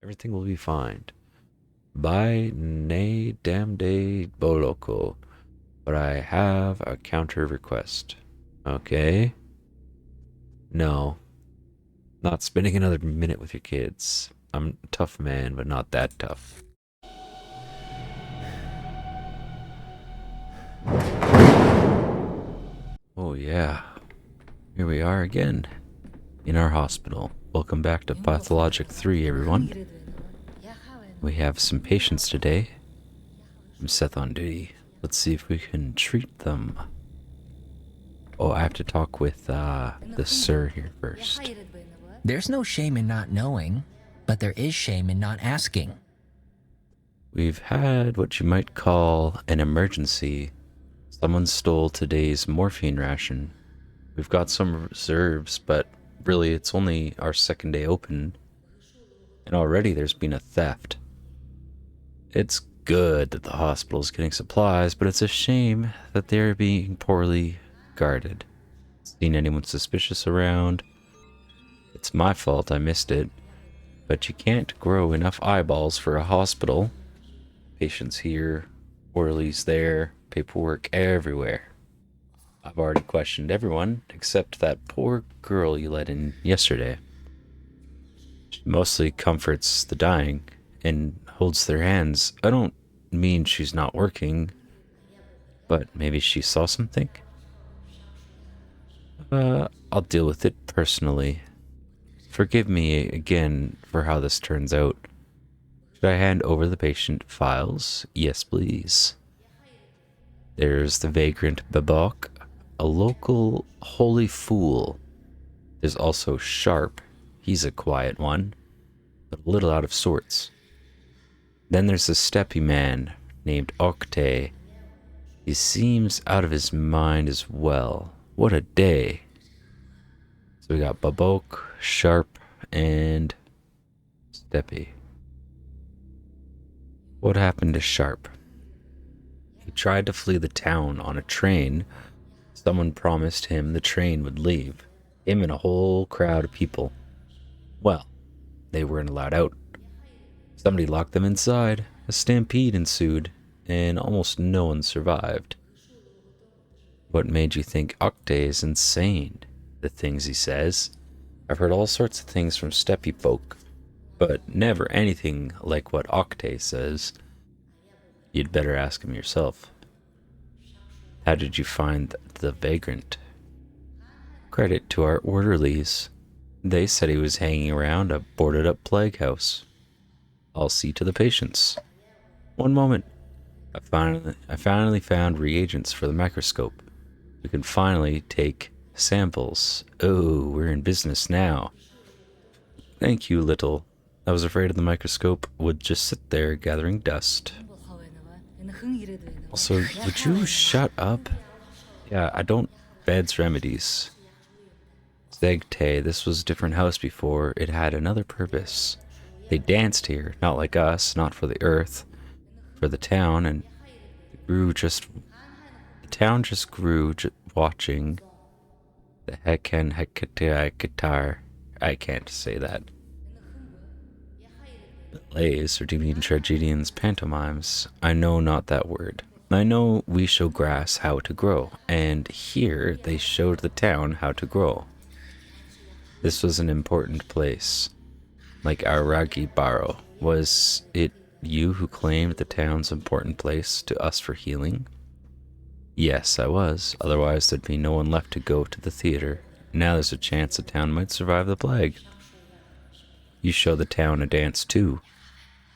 Everything will be fine. By nay damn day boloko. But I have a counter request. Okay. No. Not spending another minute with your kids. I'm a tough man, but not that tough. Oh yeah. Here we are again. In our hospital. Welcome back to Pathologic 3, everyone. We have some patients today. I'm SethOnDuty. Let's see if we can treat them. Oh, I have to talk with the sir here first. There's no shame in not knowing, but there is shame in not asking. We've had what you might call an emergency. Someone stole today's morphine ration. We've got some reserves, but really it's only our second day open, and already there's been a theft. It's good that the hospital's getting supplies, but it's a shame that they're being poorly guarded. Seen anyone suspicious around? It's my fault I missed it, but you can't grow enough eyeballs for a hospital. Patients here, orderlies there, paperwork everywhere. I've already questioned everyone except that poor girl you let in yesterday. She mostly comforts the dying and holds their hands. I don't mean she's not working, but maybe she saw something? I'll deal with it personally. Forgive me again for how this turns out. Should I hand over the patient files? Yes, please. There's the Vagrant Baboke, a local holy fool. There's also Sharp. He's a quiet one, but a little out of sorts. Then there's the Steppy Man named Octay. He seems out of his mind as well. What a day. So we got Baboke, Sharp, and Steppy. What happened to Sharp? He tried to flee the town on a train. Someone promised him the train would leave. Him and a whole crowd of people. Well, they weren't allowed out. Somebody locked them inside. A stampede ensued, and almost no one survived. What made you think Octay is insane? The things he says. I've heard all sorts of things from Steppy folk, but never anything like what Octay says. You'd better ask him yourself. How did you find the Vagrant? Credit to our orderlies. They said he was hanging around a boarded up plague house. I'll see to the patients. One moment. I finally found reagents for the microscope. We can finally take samples. Oh, we're in business now. Thank you, little. I was afraid of the microscope would just sit there gathering dust. Also, would you shut up? Yeah, I don't beds remedies. Zegte, this was a different house before. It had another purpose. They danced here, not like us, not for the earth, for the town, and the town just grew watching the guitar. I can't say that. Plays, or do you mean tragedians, pantomimes? I know not that word. I know we show grass how to grow, and here they showed the town how to grow. This was an important place. Like our Ragi Baro. Was it you who claimed the town's important place to us for healing? Yes, I was. Otherwise there'd be no one left to go to the theater. Now there's a chance the town might survive the plague. You show the town a dance too.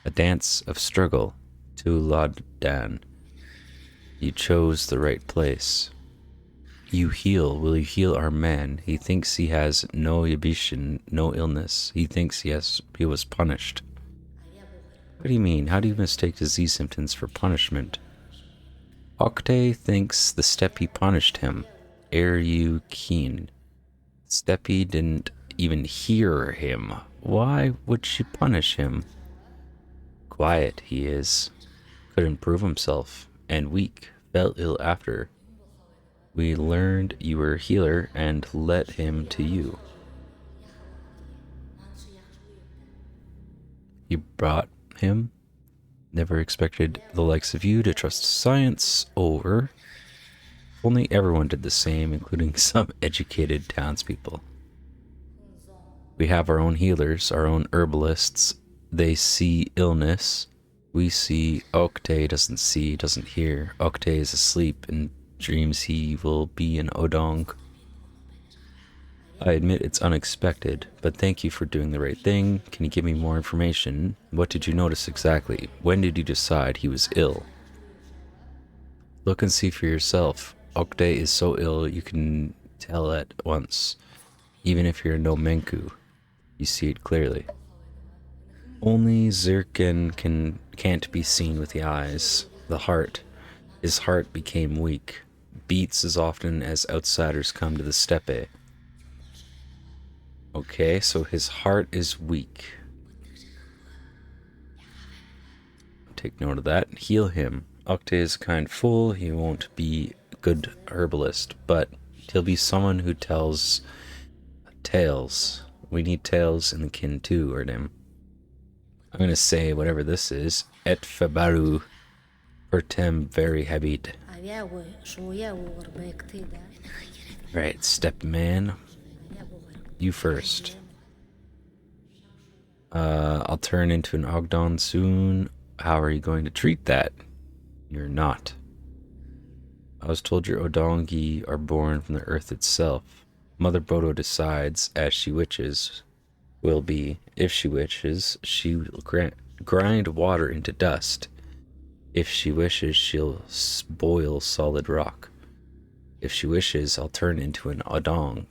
A dance of struggle. To Ladan. You chose the right place. You heal. Will you heal our man? He thinks he has no yabishin, no illness. He thinks he was punished. What do you mean? How do you mistake disease symptoms for punishment? Octay thinks the Steppy punished him. Are you keen? Steppy didn't even hear him. Why would she punish him? Quiet he is. Couldn't prove himself. And weak. Fell ill after. We learned you were a healer and led him to you. You brought him? Never expected the likes of you to trust science over. Only everyone did the same, including some educated townspeople. We have our own healers, our own herbalists. They see illness. We see. Octay doesn't see, doesn't hear. Octay is asleep and dreams he will be an Odong. I admit it's unexpected, but thank you for doing the right thing. Can you give me more information? What did you notice exactly? When did you decide he was ill? Look and see for yourself. Octay is so ill you can tell at once. Even if you're no Menku, you see it clearly. Only Zirkin can't be seen with the eyes. The heart. His heart became weak. Beats as often as outsiders come to the steppe. Okay, so his heart is weak. Take note of that. Heal him. Octay is a kind fool. He won't be a good herbalist, but he'll be someone who tells tales. We need tales in the kin too, Erdim. I'm gonna say whatever this is. Et febaru pertem very habit. Right, Steppy Man. You first. I'll turn into an Ogdon soon. How are you going to treat that? You're not. I was told your Odongi are born from the earth itself. Mother Bodo decides, as she wishes, will be. If she wishes, she will grind water into dust. If she wishes, she'll boil solid rock. If she wishes, I'll turn into an Odong.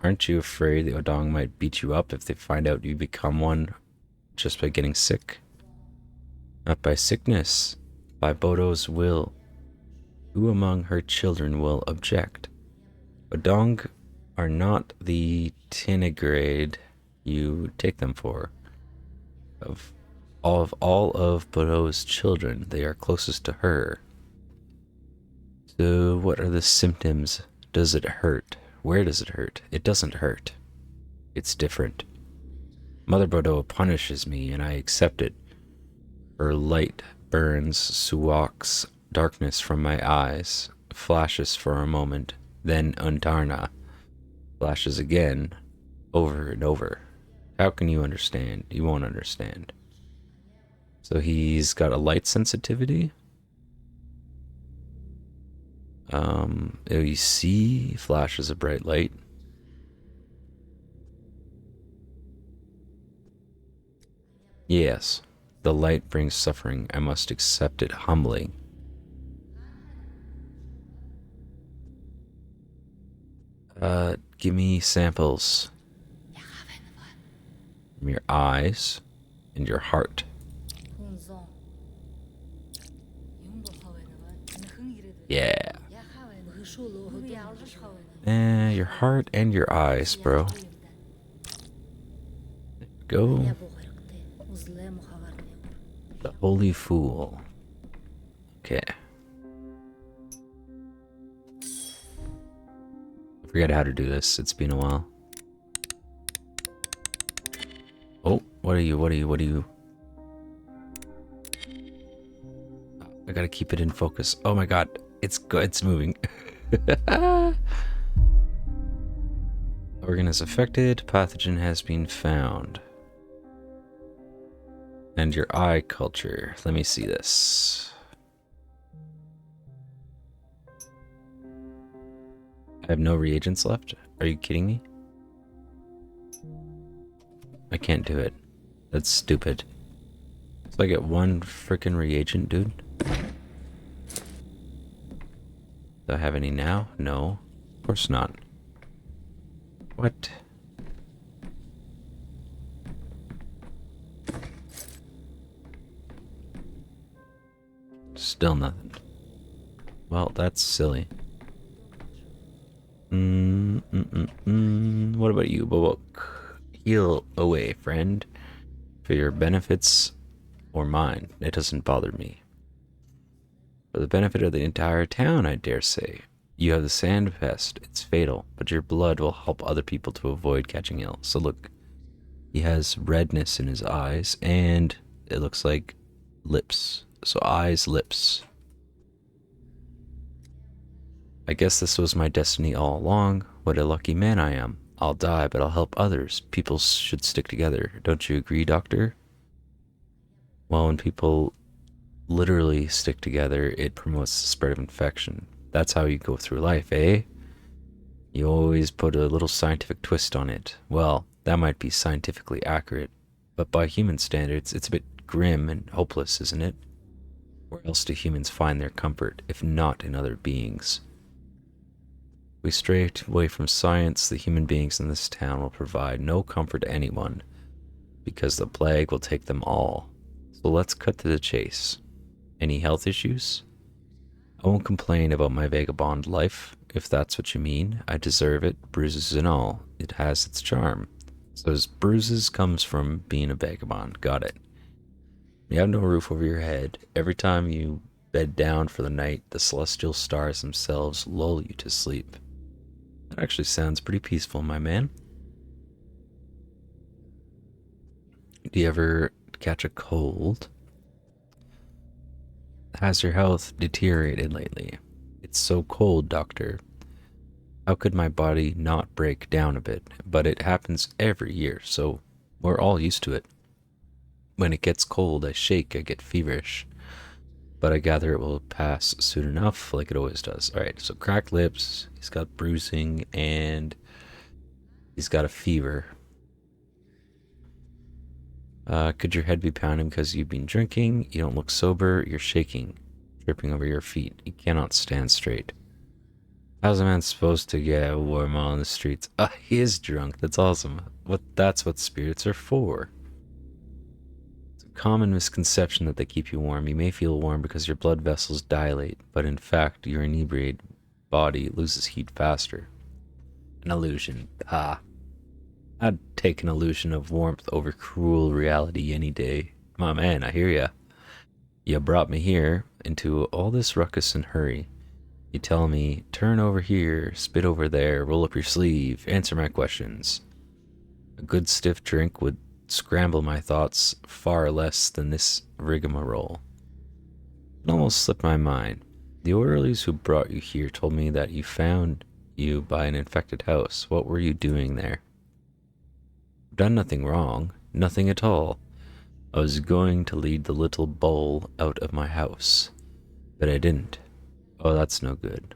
Aren't you afraid the Odong might beat you up if they find out you become one just by getting sick? Not by sickness, by Bodo's will. Who among her children will object? Odong are not the tinigrade you take them for. Of all of Bodo's children, they are closest to her. So what are the symptoms? Does it hurt? Where does it hurt? It doesn't hurt. It's different. Mother Bodo punishes me, and I accept it. Her light burns, suwaks darkness from my eyes, flashes for a moment, then Untarna, flashes again, over and over. How can you understand? You won't understand. So he's got a light sensitivity. You see flashes of bright light. Yes, the light brings suffering. I must accept it humbly. Give me samples from your eyes and your heart. Yeah. Your heart and your eyes, bro. There we go. The Holy Fool. Okay. I forget how to do this. It's been a while. Oh, what are you? I gotta keep it in focus. Oh my god. It's good. It's moving. Organ is affected. Pathogen has been found. And your eye culture. Let me see this. I have no reagents left? Are you kidding me? I can't do it. That's stupid. So I get one freaking reagent, dude? Do I have any now? No. Of course not. What? Still nothing. Well, that's silly. What about you, Baboke? Heal away, friend. For your benefits or mine, it doesn't bother me. For the benefit of the entire town, I dare say. You have the sand pest. It's fatal, but your blood will help other people to avoid catching ill. So look, he has redness in his eyes, and it looks like lips. So eyes, lips. I guess this was my destiny all along. What a lucky man I am. I'll die, but I'll help others. People should stick together. Don't you agree, Doctor? Well, when people literally stick together, it promotes the spread of infection. That's how you go through life, eh? You always put a little scientific twist on it. Well, that might be scientifically accurate, but by human standards, it's a bit grim and hopeless, isn't it? Where else do humans find their comfort, if not in other beings? We stray away from science, the human beings in this town will provide no comfort to anyone, because the plague will take them all. So let's cut to the chase. Any health issues? I won't complain about my vagabond life, if that's what you mean. I deserve it, bruises and all. It has its charm. So those bruises comes from being a vagabond. Got it. You have no roof over your head. Every time you bed down for the night, the celestial stars themselves lull you to sleep. That actually sounds pretty peaceful, my man. Do you ever catch a cold? Has your health deteriorated lately? It's so cold, Doctor. How could my body not break down a bit? But it happens every year, so we're all used to it. When it gets cold, I shake, I get feverish. But I gather it will pass soon enough, like it always does. Alright, so cracked lips, he's got bruising, and he's got a fever. Could your head be pounding because you've been drinking? You don't look sober, you're shaking, tripping over your feet. You cannot stand straight. How's a man supposed to get warm on the streets? He is drunk. That's awesome. That's what spirits are for. It's a common misconception that they keep you warm. You may feel warm because your blood vessels dilate, but in fact, your inebriated body loses heat faster. An illusion. I'd take an illusion of warmth over cruel reality any day. My man, I hear ya. You brought me here into all this ruckus and hurry. You tell me, turn over here, spit over there, roll up your sleeve, answer my questions. A good stiff drink would scramble my thoughts far less than this rigmarole. It almost slipped my mind. The orderlies who brought you here told me that you found you by an infected house. What were you doing there? I've done nothing wrong, nothing at all. I was going to lead the little bull out of my house, but I didn't. Oh, that's no good.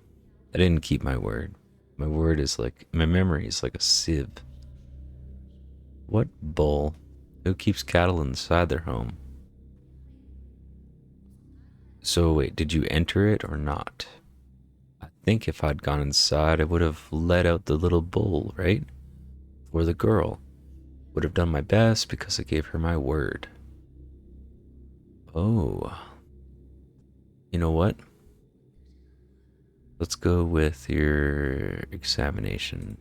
I didn't keep my word. My memory is like a sieve. What bull? Who keeps cattle inside their home? So wait, did you enter it or not? I think if I'd gone inside, I would have let out the little bull, right? Or the girl. Would have done my best because I gave her my word. Oh. You know what? Let's go with your examination.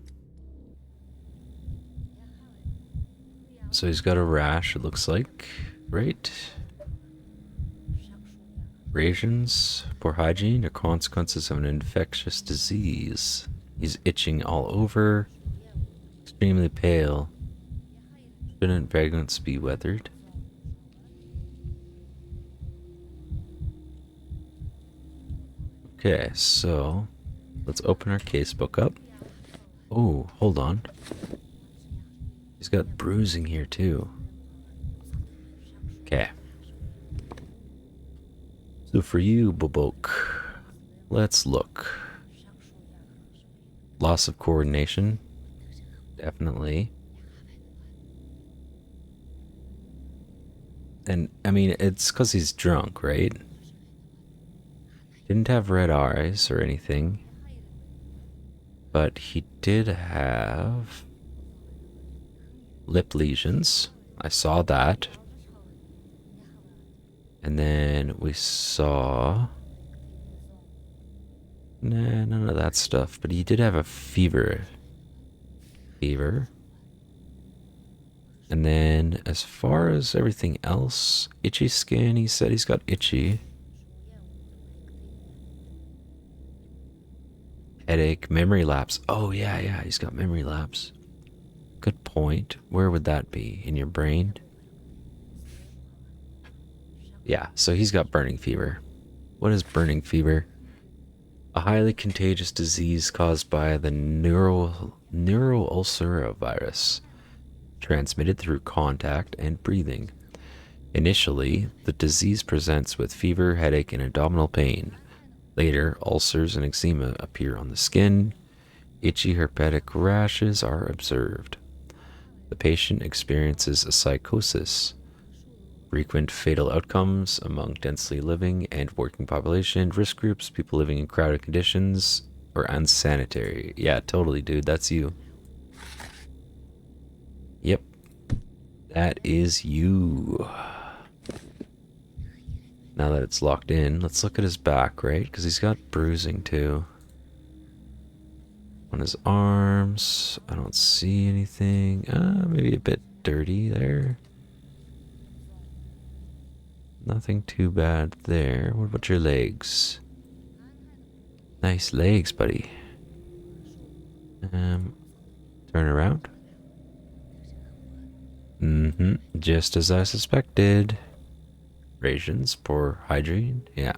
So he's got a rash, it looks like, right? Reagents, poor hygiene, are consequences of an infectious disease. He's itching all over, extremely pale. Shouldn't Vagrants be weathered? Okay, so let's open our casebook up. Oh, hold on. He's got bruising here too. Okay. So for you, Baboke, let's look. Loss of coordination, definitely. And I mean, it's because he's drunk, right? Didn't have red eyes or anything, but he did have lip lesions. I saw that. And then we saw... Nah, none of that stuff, but he did have a fever. And then as far as everything else, itchy skin, he said he's got itchy. Headache, memory lapse. Oh, yeah, he's got memory lapse. Good point. Where would that be? In your brain? Yeah, so he's got burning fever. What is burning fever? A highly contagious disease caused by the neuroulcer virus, transmitted through contact and breathing. Initially, the disease presents with fever, headache, and abdominal pain. Later, ulcers and eczema appear on the skin. Itchy herpetic rashes are observed. The patient experiences a psychosis. Frequent fatal outcomes among densely living and working population, risk groups, people living in crowded conditions, or unsanitary. Yeah, totally, dude. That's you. Yep. That is you. Now that it's locked in, let's look at his back, right? Because he's got bruising too. On his arms, I don't see anything. Maybe a bit dirty there. Nothing too bad there. What about your legs? Nice legs, buddy. Turn around. Just as I suspected. Reagents, poor hygiene. Yeah.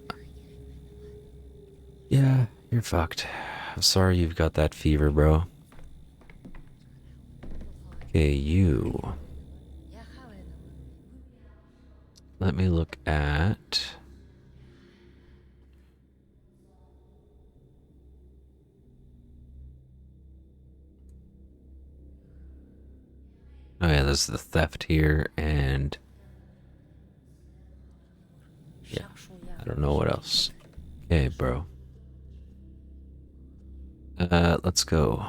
Yeah, you're fucked. I'm sorry you've got that fever, bro. Okay, you. Let me look at... Oh yeah, there's the theft here, and... yeah, I don't know what else. Okay, bro. Let's go.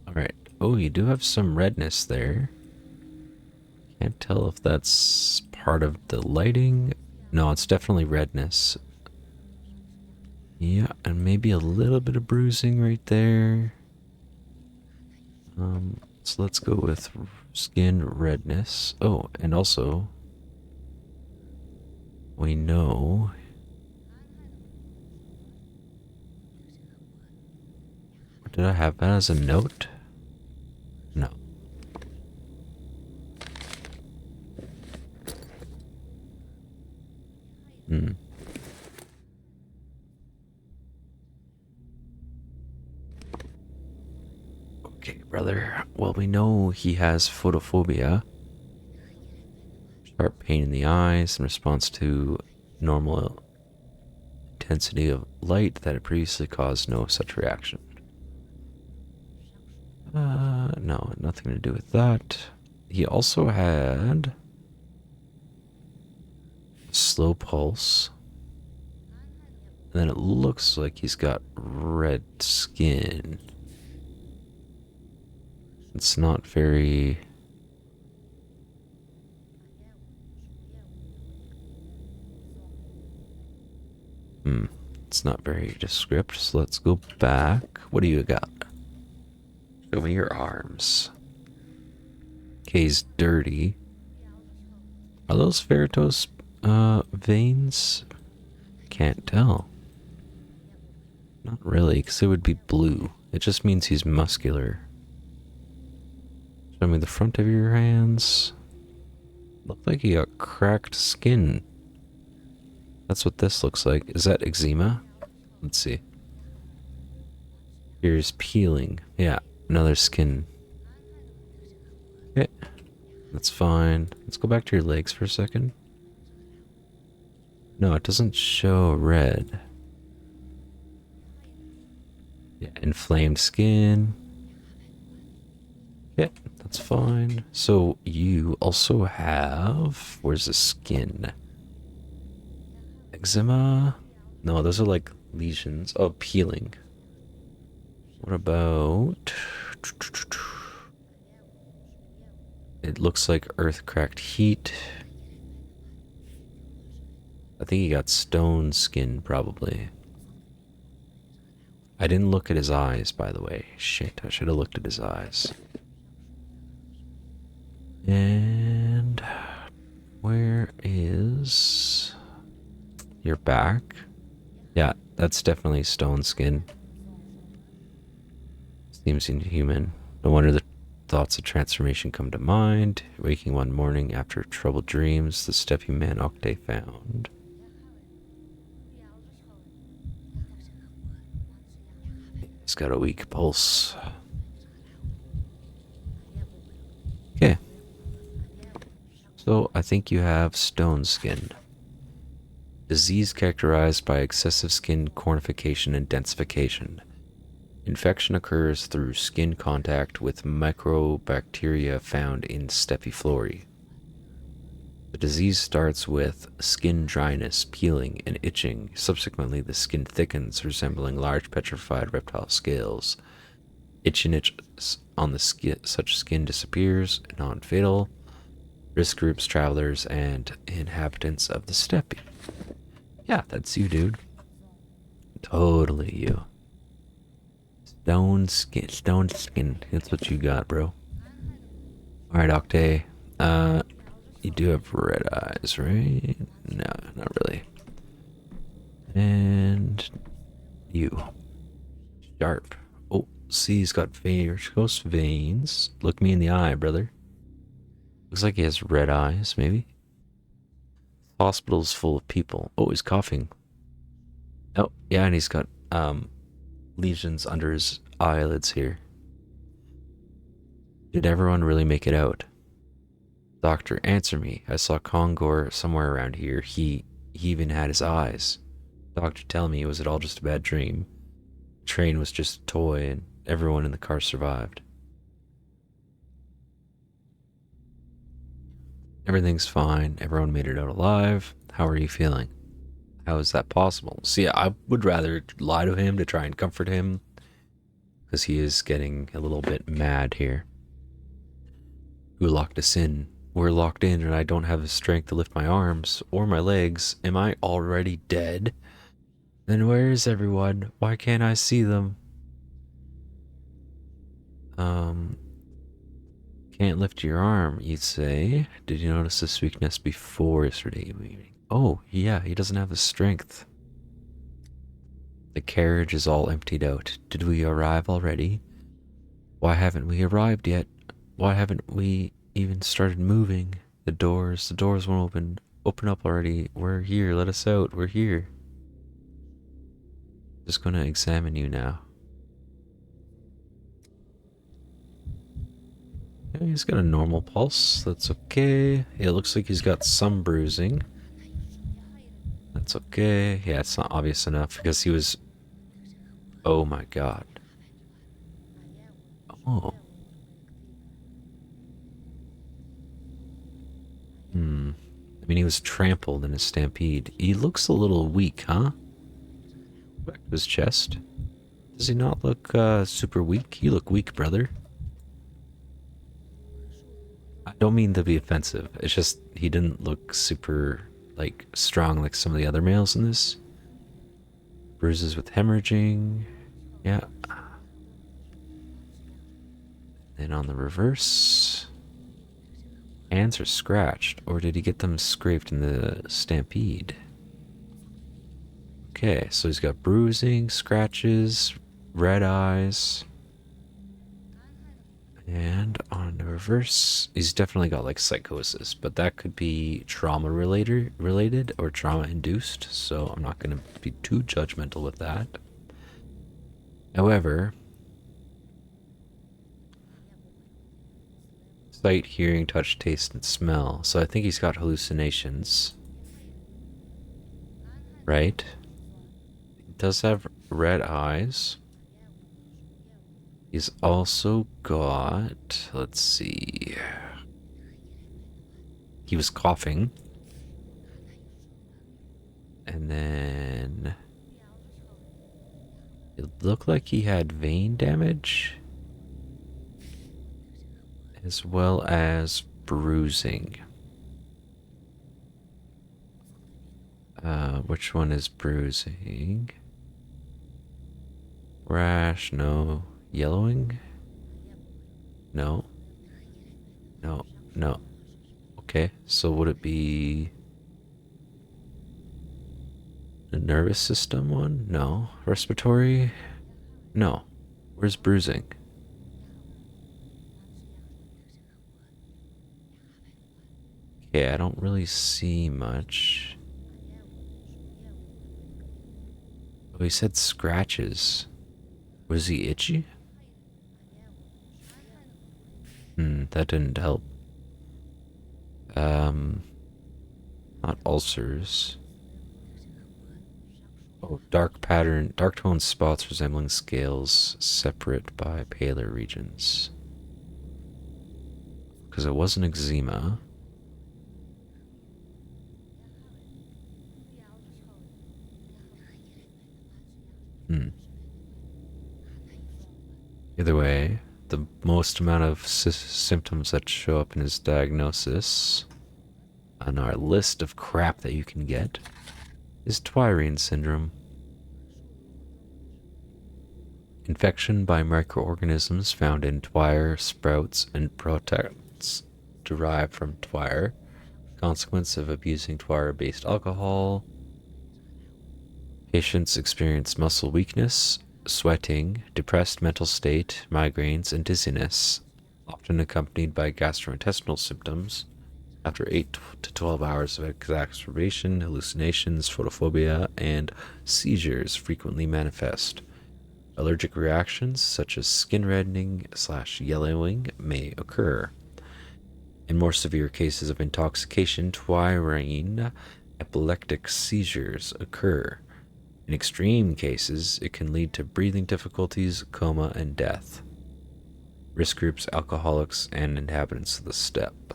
Alright. Oh, you do have some redness there. Can't tell if that's part of the lighting. No, it's definitely redness. Yeah, and maybe a little bit of bruising right there. So let's go with skin redness. Oh, and also we know did I have that as a note? No. Okay, brother. Well, we know he has photophobia. Sharp pain in the eyes in response to normal intensity of light that had previously caused no such reaction. No, nothing to do with that. He also had slow pulse. And then it looks like he's got red skin. It's not very... It's not very descriptive, so let's go back. What do you got? Show me your arms. Okay, he's dirty. Are those varicose veins? Can't tell. Not really, because it would be blue. It just means he's muscular. Show me the front of your hands. Looked like he got cracked skin. That's what this looks like. Is that eczema? Let's see. Here's peeling. Yeah, another skin. Okay, that's fine. Let's go back to your legs for a second. No, it doesn't show red. Yeah, inflamed skin. Yeah, that's fine. So you also have... where's the skin? Eczema? No, those are like lesions. Oh, peeling. What about... it looks like earth-cracked heat. I think he got stone skin, probably. I didn't look at his eyes, by the way. Shit, I should have looked at his eyes. And... where is... your back? Yeah, that's definitely stone skin. Seems inhuman. No wonder the thoughts of transformation come to mind. Waking one morning after troubled dreams, the Steppy Man Octay found. He's got a weak pulse. Okay. So I think you have stone skin. Disease characterized by excessive skin cornification and densification. Infection occurs through skin contact with microbacteria found in Steppy flora. The disease starts with skin dryness, peeling, and itching. Subsequently, the skin thickens, resembling large petrified reptile scales. Itchiness on the skin, such skin disappears, non-fatal. Risk groups, travelers, and inhabitants of the steppe. Yeah, that's you, dude. Totally you. Stone skin. That's what you got, bro. Alright, Octay. You do have red eyes, right? No, not really. And you. Sharp. Oh, see, he's got varicose veins. Look me in the eye, brother. Looks like he has red eyes, maybe. Hospital's full of people. Oh, he's coughing. Oh, yeah, and he's got lesions under his eyelids here. Did everyone really make it out? Doctor, answer me. I saw Kongor somewhere around here. He even had his eyes. Doctor, tell me, was it all just a bad dream? The train was just a toy and everyone in the car survived. Everything's fine. Everyone made it out alive. How are you feeling? How is that possible? See, I would rather lie to him to try and comfort him, because he is getting a little bit mad here. Who locked us in? We're locked in and I don't have the strength to lift my arms or my legs. Am I already dead? Then where is everyone? Why can't I see them? Can't lift your arm, you'd say. Did you notice this weakness before yesterday evening? Oh, yeah, he doesn't have the strength. The carriage is all emptied out. Did we arrive already? Why haven't we arrived yet? Why haven't we even started moving? The doors won't open up already. We're here, let us out, we're here. Just gonna examine you now. Yeah, he's got a normal pulse, that's okay. It looks like he's got some bruising. That's okay. Yeah, it's not obvious enough because he was... Oh my god. Oh. I mean, he was trampled in a stampede. He looks a little weak, huh? Back to his chest. Does he not look super weak? You look weak, brother. I don't mean to be offensive. It's just he didn't look super, like, strong like some of the other males in this. Bruises with hemorrhaging. Yeah. Then on the reverse... Hands are scratched, or did he get them scraped in the stampede? Okay, so he's got bruising, scratches, red eyes. And on the reverse, he's definitely got like psychosis, but that could be trauma related or trauma induced, so I'm not going to be too judgmental with that. However, sight, hearing, touch, taste, and smell. So I think he's got hallucinations. Right? He does have red eyes. He's also got... Let's see... He was coughing. And then... It looked like he had vein damage. As well as bruising. Which one is bruising? Rash, no. Yellowing? No. No, no. Okay, so would it be the nervous system one? No. Respiratory? No. Where's bruising? Okay, I don't really see much. Oh, he said scratches. Was he itchy? That didn't help. Not ulcers. Oh, dark tone spots resembling scales, separate by paler regions. Because it wasn't eczema. Either way, the most amount of symptoms that show up in his diagnosis on our list of crap that you can get is Twirine syndrome. Infection by microorganisms found in twire, sprouts, and protests derived from twire. Consequence of abusing twire-based alcohol. Patients experience muscle weakness, sweating, depressed mental state, migraines, and dizziness, often accompanied by gastrointestinal symptoms. After 8 to 12 hours of exacerbation, hallucinations, photophobia, and seizures frequently manifest. Allergic reactions such as skin reddening/yellowing may occur. In more severe cases of intoxication, Twirine epileptic seizures occur. In extreme cases, it can lead to breathing difficulties, coma, and death. Risk groups, alcoholics, and inhabitants of the steppe.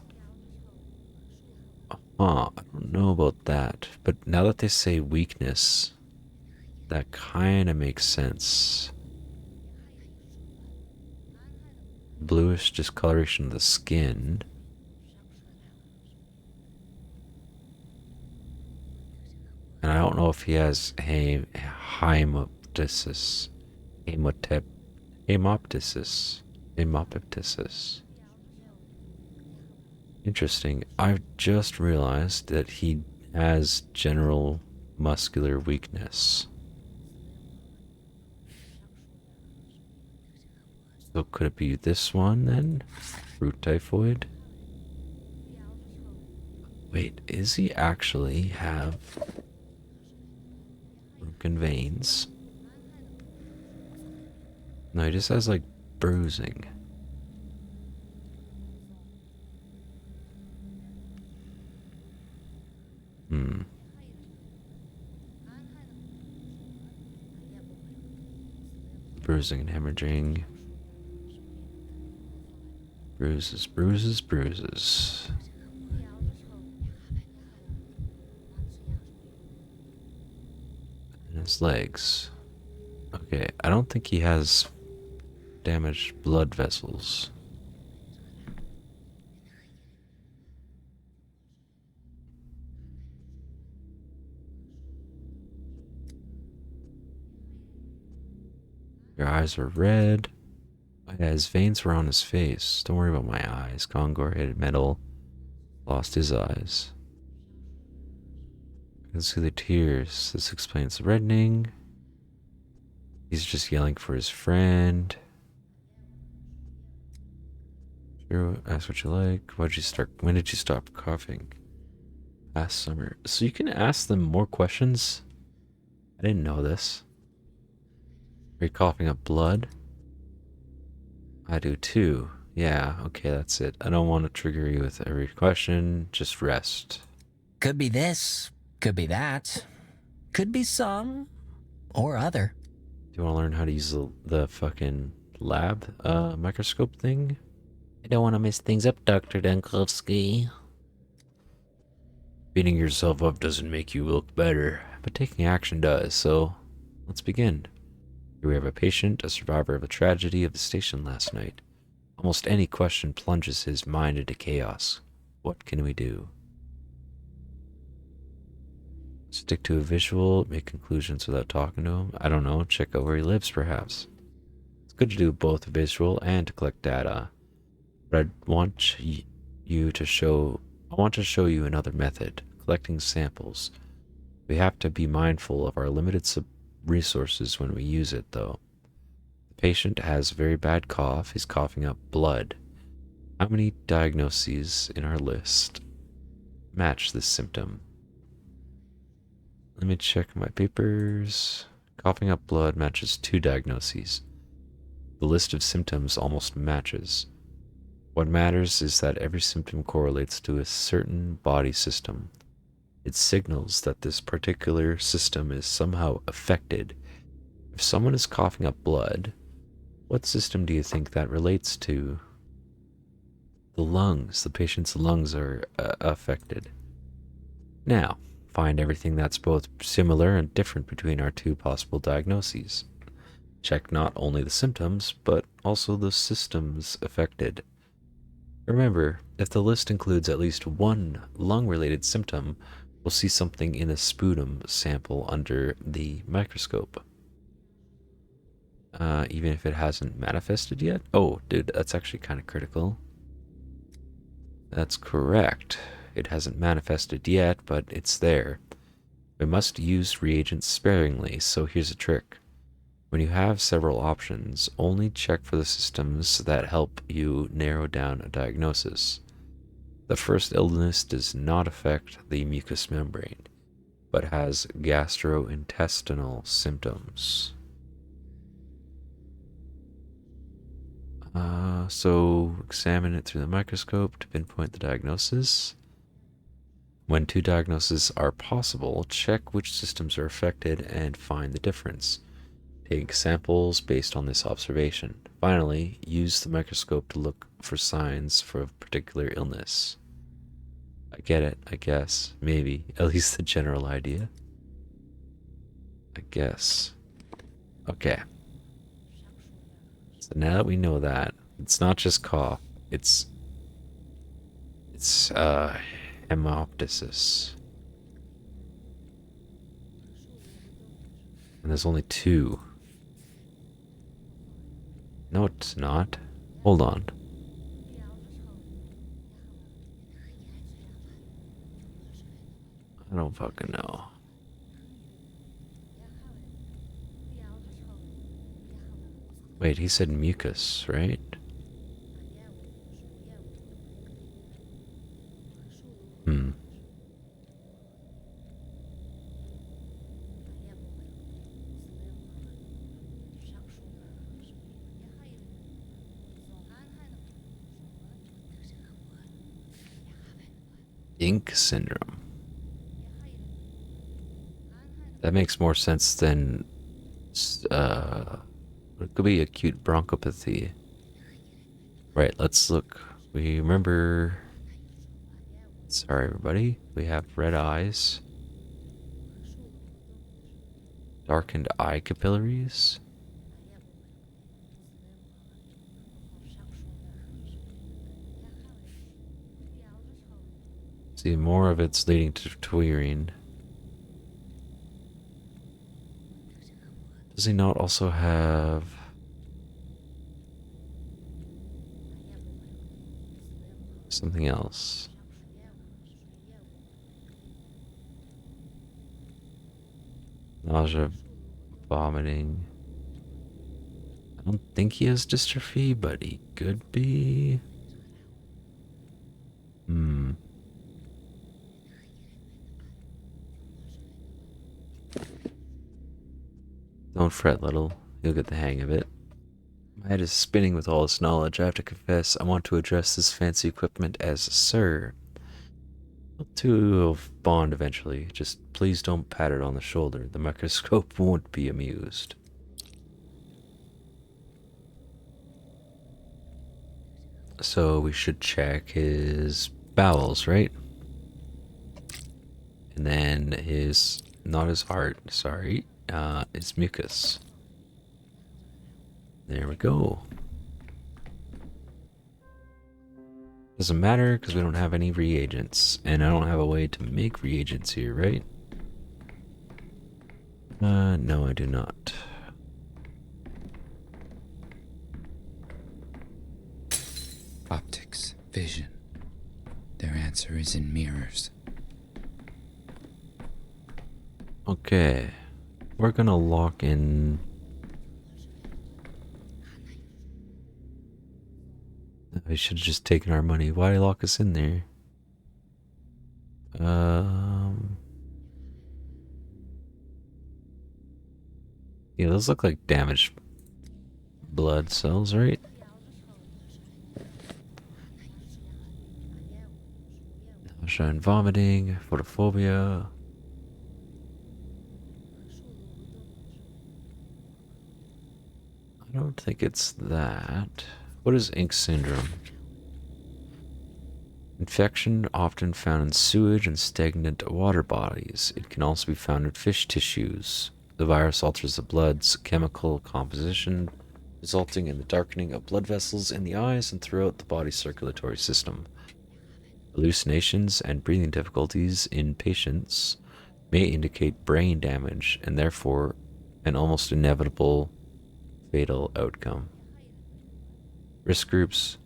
I don't know about that, but now that they say weakness, that kind of makes sense. Bluish discoloration of the skin. And I don't know if he has hemoptysis. Hemoptysis. Interesting. I've just realized that he has general muscular weakness. So could it be this one then? Root typhoid? Wait, is he actually have broken veins? No, he just has like bruising. Bruising and hemorrhaging. Bruises. And his legs. Okay, I don't think he has damaged blood vessels. Your eyes are red. Yeah, his veins were on his face. Don't worry about my eyes. Congor metal. Lost his eyes. I can see the tears. This explains the reddening. He's just yelling for his friend. Sure, ask what you like. When did you stop coughing? Last summer. So you can ask them more questions? I didn't know this. Are you coughing up blood? I do too. Yeah, okay, that's it. I don't want to trigger you with every question. Just rest. Could be this, could be that, could be some or other. Do you want to learn how to use the fucking lab microscope thing? I don't want to mess things up, Dr. Dunkovsky. Beating yourself up doesn't make you look better, but taking action does, so let's begin. Here we have a patient, a survivor of a tragedy of the station last night. Almost any question plunges his mind into chaos. What can we do? Stick to a visual, make conclusions without talking to him. I don't know, check out where he lives perhaps. It's good to do both visual and to collect data. But I want to show you another method, collecting samples. We have to be mindful of our limited resources when we use it, though. The patient has a very bad cough. He's coughing up blood. How many diagnoses in our list? match this symptom. Let me check my papers. Coughing up blood matches 2 diagnoses. The list of symptoms almost matches. What matters is that every symptom correlates to a certain body system. It signals that this particular system is somehow affected. If someone is coughing up blood, what system do you think that relates to? The lungs. The patient's lungs are affected. Now, find everything that's both similar and different between our 2 possible diagnoses. Check not only the symptoms, but also the systems affected. Remember, if the list includes at least 1 lung-related symptom, we'll see something in a sputum sample under the microscope. Even if it hasn't manifested yet? Oh, dude, that's actually kind of critical. That's correct. It hasn't manifested yet, but it's there. We must use reagents sparingly, so here's a trick. When you have several options, only check for the systems that help you narrow down a diagnosis. The first illness does not affect the mucous membrane, but has gastrointestinal symptoms. So examine it through the microscope to pinpoint the diagnosis. When 2 diagnoses are possible, check which systems are affected and find the difference. Take samples based on this observation. Finally, use the microscope to look for signs for a particular illness. I get it, I guess. Maybe. At least the general idea. I guess. Okay. So now that we know that, it's not just cough. It's hemoptysis. And there's only 2. No, it's not. Hold on. I don't fucking know. Wait, he said mucus, right? Ink syndrome. That makes more sense than it could be acute bronchopathy. Right, let's look. We remember. Sorry, everybody. We have red eyes, darkened eye capillaries. See, more of it's leading to Twirine. Does he not also have something else? Nausea, vomiting. I don't think he has dystrophy, but he could be. Don't fret, little. You'll get the hang of it. My head is spinning with all this knowledge. I have to confess, I want to address this fancy equipment as Sir. We'll two bond eventually. Just please don't pat it on the shoulder. The microscope won't be amused. So we should check his bowels, right? And then his, not his heart, sorry, his mucus. There we go. Doesn't matter because we don't have any reagents, and I don't have a way to make reagents here, right? No, I do not. Optics, vision. Their answer is in mirrors. Okay, we're gonna lock in. We should have just taken our money. Why lock us in there? Yeah, those look like damaged blood cells, right? Nausea and vomiting, photophobia. I don't think it's that. What is ink syndrome? Infection often found in sewage and stagnant water bodies. It can also be found in fish tissues. The virus alters the blood's chemical composition, resulting in the darkening of blood vessels in the eyes and throughout the body's circulatory system. Hallucinations and breathing difficulties in patients may indicate brain damage and therefore an almost inevitable fatal outcome. Risk groups: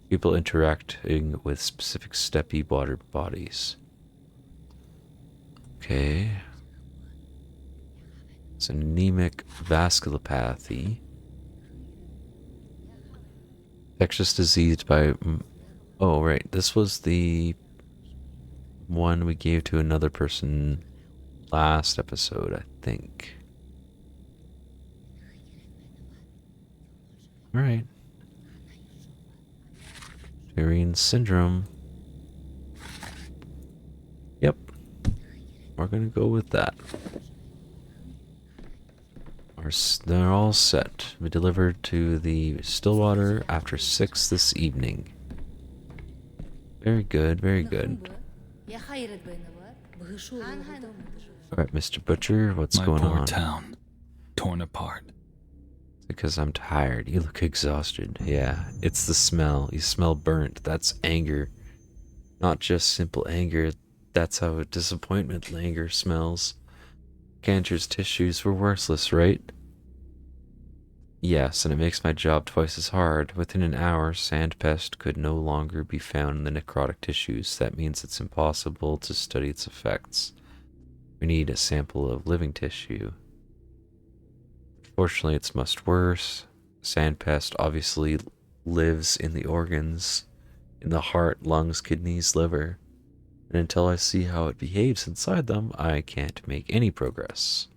people interacting with specific steppy water bodies. Okay. It's anemic vasculopathy. Infectious disease by... Oh, right. This was the one we gave to another person last episode, I think. Alright. Twirine syndrome. Yep. We're gonna go with that. They're all set. We delivered to the Stillwater after 6 this evening. Very good, very good. Alright, Mr. Butcher, what's going on? My poor town. Torn apart. Because I'm tired. You look exhausted. Yeah, it's the smell. You smell burnt. That's anger. Not just simple anger. That's how a disappointment anger smells. Cantor's tissues were worthless, right? Yes, and it makes my job twice as hard. Within an hour, sandpest could no longer be found in the necrotic tissues. That means it's impossible to study its effects. We need a sample of living tissue. Fortunately, it's much worse. Sandpest obviously lives in the organs, in the heart, lungs, kidneys, liver. And until I see how it behaves inside them, I can't make any progress.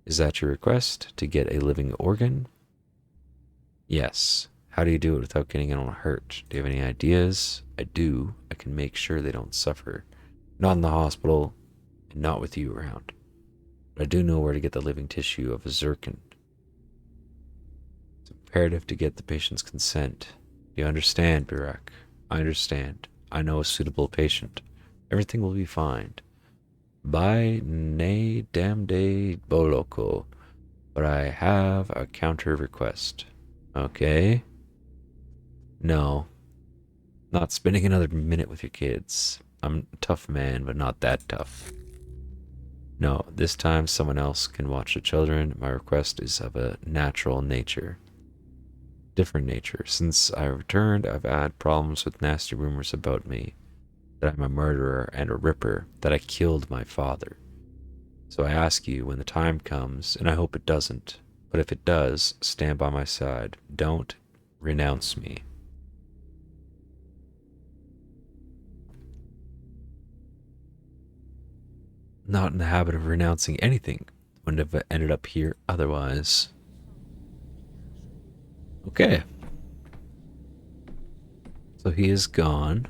Is that your request? To get a living organ? Yes. How do you do it without getting anyone hurt? Do you have any ideas? I do. I can make sure they don't suffer. Not in the hospital, and not with you around. But I do know where to get the living tissue of a Zircon. It's imperative to get the patient's consent. Do you understand, Burak? I understand. I know a suitable patient. Everything will be fine. By ne damde boloko. But I have a counter request. Okay? No. Not spending another minute with your kids. I'm a tough man, but not that tough. No, this time someone else can watch the children. My request is of a natural nature. Different nature. Since I returned, I've had problems with nasty rumors about me. That I'm a murderer and a ripper. That I killed my father. So I ask you, when the time comes, and I hope it doesn't, but if it does, stand by my side. Don't renounce me. Not in the habit of renouncing anything. Wouldn't have ended up here otherwise. Okay. So he is gone.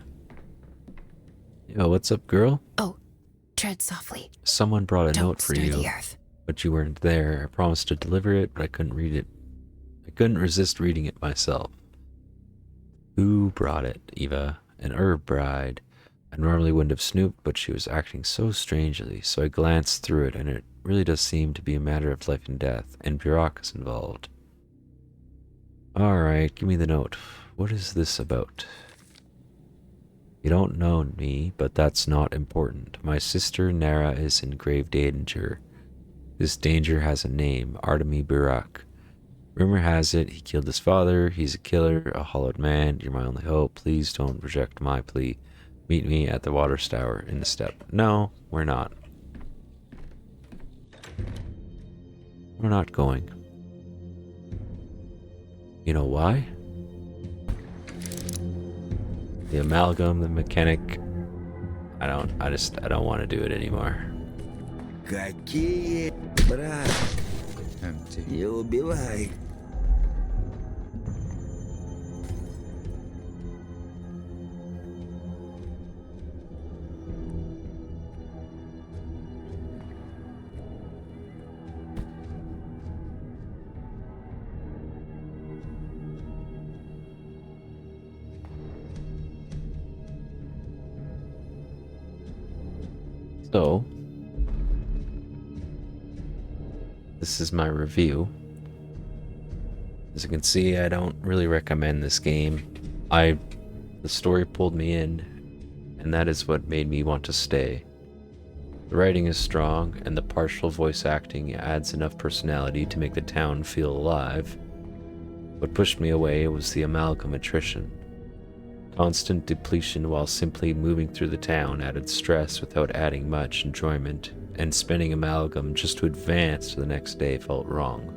Yo, what's up, girl? Oh, tread softly. Someone brought a Don't note for stir you, the earth. but you weren't there. I promised to deliver it, but I couldn't read it. I couldn't resist reading it myself. Who brought it? Eva, an herb bride. I normally wouldn't have snooped, but she was acting so strangely, so I glanced through it, and it really does seem to be a matter of life and death, and Burak is involved. Alright, give me the note. What is this about? You don't know me, but that's not important. My sister Nara is in grave danger. This danger has a name, Artemy Burak. Rumor has it he killed his father. He's a killer, a hollowed man. You're my only hope. Please don't reject my plea. Meet me at the water tower in the steppe. No, we're not. We're not going. You know why? The amalgam, the mechanic. I don't want to do it anymore. empty. You'll be right. So, this is my review. As you can see, I don't really recommend this game. The story pulled me in, and that is what made me want to stay. The writing is strong, and the partial voice acting adds enough personality to make the town feel alive. What pushed me away was the Amalgam attrition. Constant depletion while simply moving through the town added stress without adding much enjoyment, and spending Amalgam just to advance to the next day felt wrong.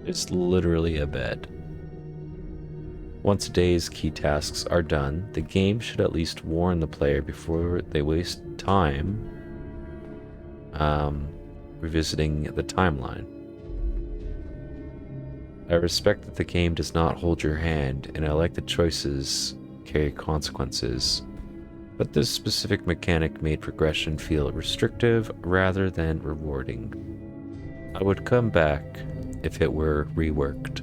It's literally a bed. Once a day's key tasks are done, the game should at least warn the player before they waste time revisiting the timeline. I respect that the game does not hold your hand, and I like the choices carry consequences, but this specific mechanic made progression feel restrictive rather than rewarding. I would come back if it were reworked.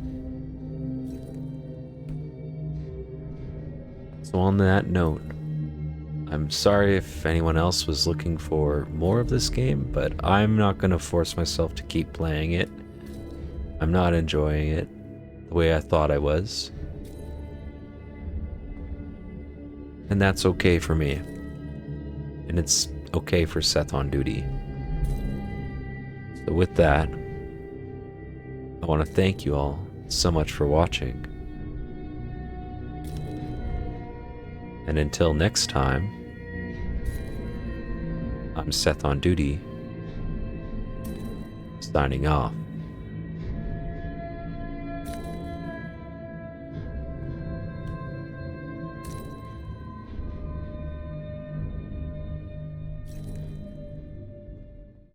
So on that note, I'm sorry if anyone else was looking for more of this game, but I'm not going to force myself to keep playing it. I'm not enjoying it the way I thought I was. And that's okay for me. And it's okay for SethOnDuty. So with that, I want to thank you all so much for watching. And until next time, I'm SethOnDuty, signing off.